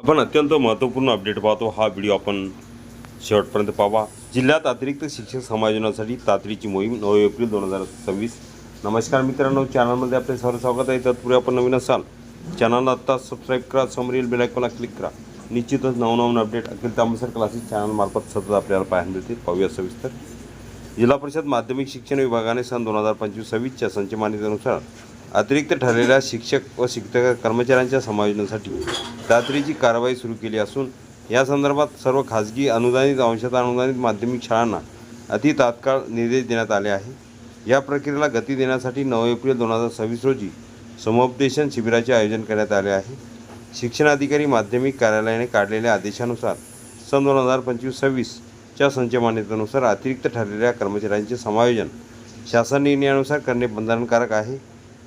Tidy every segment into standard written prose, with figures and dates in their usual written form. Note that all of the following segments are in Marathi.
आपण अत्यंत महत्त्वपूर्ण अपडेट पाहतो। हा व्हिडिओ आपण शेवटपर्यंत पाहा। जिल्ह्यात अतिरिक्त शिक्षक समायोजनासाठी तातडीची मोहीम 9 एप्रिल 2026। नमस्कार मित्रांनो, चॅनलमध्ये आपले सर्व स्वागत आहे। तत्पूर्वी आपण नवीन असाल चॅनलला आत्ता सबस्क्राईब करा, समोरील बेल आयकॉनला क्लिक करा। निश्चितच नवनवीन अपडेट अखिल तांबेसर क्लासेस चॅनलमार्फत सतत आपल्याला पाहायला मिळतील। पाहूया सविस्तर। जिल्हा परिषद माध्यमिक शिक्षण विभागाने सन 2025-26च्या संच मान्यतेनुसार अतिरिक्त ठरलेल्या शिक्षक व शिक्षक कर्मचाऱ्यांच्या समायोजनासाठी तातडीची कारवाई सुरू केली असून या संदर्भात सर्व खाजगी अनुदानित अंशतः अनुदानित माध्यमिक शाळांना तात्काळ निर्देश देण्यात आले आहे। या प्रक्रियेला गती देण्यासाठी 9 एप्रिल 2026 रोजी समुपदेशन शिबिराचे आयोजन करण्यात आले आहे। शिक्षणाधिकारी माध्यमिक कार्यालयाने काढलेल्या आदेशानुसार सन 2025-26च्या संच मान्यतेनुसार अतिरिक्त ठरलेल्या कर्मचाऱ्यांचे समायोजन शासन निर्णयानुसार करणे बंधनकारक आहे।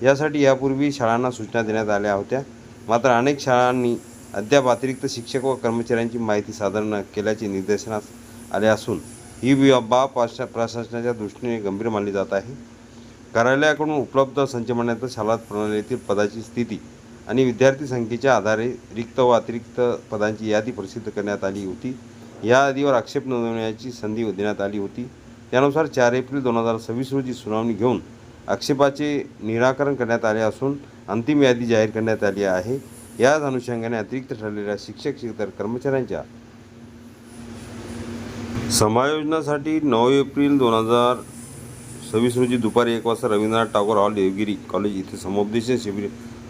यासाठी यापूर्वी शाळांना सूचना देण्यात आल्या होत्या, मात्र अनेक शाळांनी अद्याप अतिरिक्त शिक्षक व कर्मचाऱ्यांची माहिती सादर न केल्याचे निदर्शनास आले असून ही बाब प्रशासनाच्या दृष्टीने गंभीर मानली जात आहे। कार्यालयाकडून उपलब्ध संच मान्यता शाळा प्रणालीतील पदाची स्थिती आणि विद्यार्थी संख्येच्या आधारे रिक्त व अतिरिक्त पदांची यादी प्रसिद्ध करण्यात आली होती। या यादीवर आक्षेप नोंदवण्याची संधी देण्यात आली होती। त्यानुसार 4 एप्रिल 2026 रोजी सुनावणी घेऊन आक्षेपाचे निराकरण करण्यात आले असून अंतिम यादी जाहीर करण्यात आली आहे। याच अनुषंगाने अतिरिक्त ठरलेल्या शिक्षक शिक्षक कर्मचाऱ्यांच्या समायोजनासाठी 9 एप्रिल 2026 रोजी दुपारी 1 वाजता रवींद्रनाथ टागोर हॉल, देवगिरी कॉलेज येथे समुपदेशन शिबिर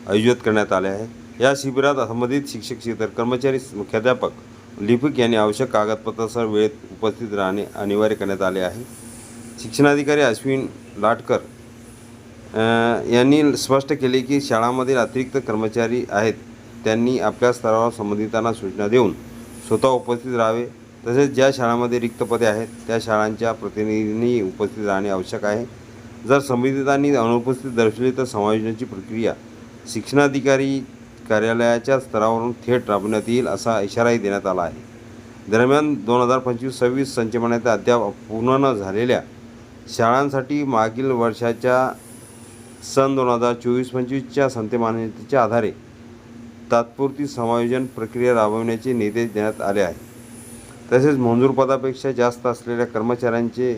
आयोजित करण्यात आले आहे। या शिबिरात संबंधित शिक्षक शिक्षक कर्मचारी, मुख्याध्यापक, लिपिक यांनी आवश्यक कागदपत्रासह वेळेत उपस्थित राहणे अनिवार्य करण्यात आले आहे। शिक्षणाधिकारी अश्विन लाटकर यांनी स्पष्ट केले की शाळांमधील अतिरिक्त कर्मचारी आहेत त्यांनी आपल्या स्तरावर संबंधितांना सूचना देऊन स्वतः उपस्थित राहावे। तसेच ज्या शाळांमध्ये रिक्त पदे आहेत त्या शाळांच्या प्रतिनिधींनी उपस्थित राहणे आवश्यक आहे। जर संबंधितांनी अनुपस्थित दर्शवली तर समायोजनाची प्रक्रिया शिक्षणाधिकारी कार्यालयाच्या स्तरावरून थेट राबवण्यात येईल असा इशाराही देण्यात आला आहे। दरम्यान 2025-26 संच मान्यता अद्याप पूर्ण न झालेल्या शाळांसाठी मागील वर्षाच्या सन 2024-25च्या संच मान्यतेच्या आधारे तात्पुरती समायोजन प्रक्रिया राबवण्याचे निर्देश देण्यात आले आहेत। तसेच मंजूर पदापेक्षा जास्त असलेल्या कर्मचाऱ्यांचे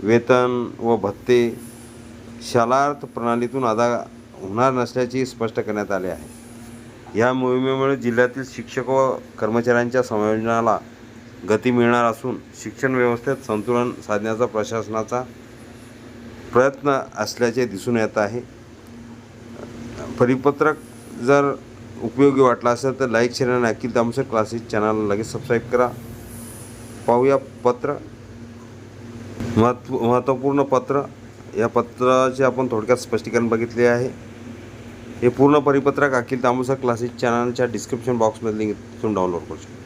वेतन व भत्ते शालार्थ प्रणालीतून अदा होणार नसल्याचे स्पष्ट करण्यात आले आहे। या मोहिमेमुळे जिल्ह्यातील शिक्षक व कर्मचाऱ्यांच्या समायोजनाला गती मिळणार असून शिक्षण व्यवस्थेत संतुलन साधण्याचा प्रशासनाचा प्रयत्न असल्याचे दिसून येत आहे। परिपत्रक जर उपयोगी वाटला असेल तर लाईक, शेअर आणि अखिल तांबेसर क्लासेस चॅनलला लगेच सबस्क्राईब करा। पाहूया पत्र, महत्त्वपूर्ण पत्र। या पत्राचे आपण थोडक्यात स्पष्टीकरण बघितले आहे। हे पूर्ण परिपत्रक अखिल तांबेसर क्लासेस चॅनलच्या डिस्क्रिप्शन बॉक्समध्ये लिंक इथून डाउनलोड करू शकता।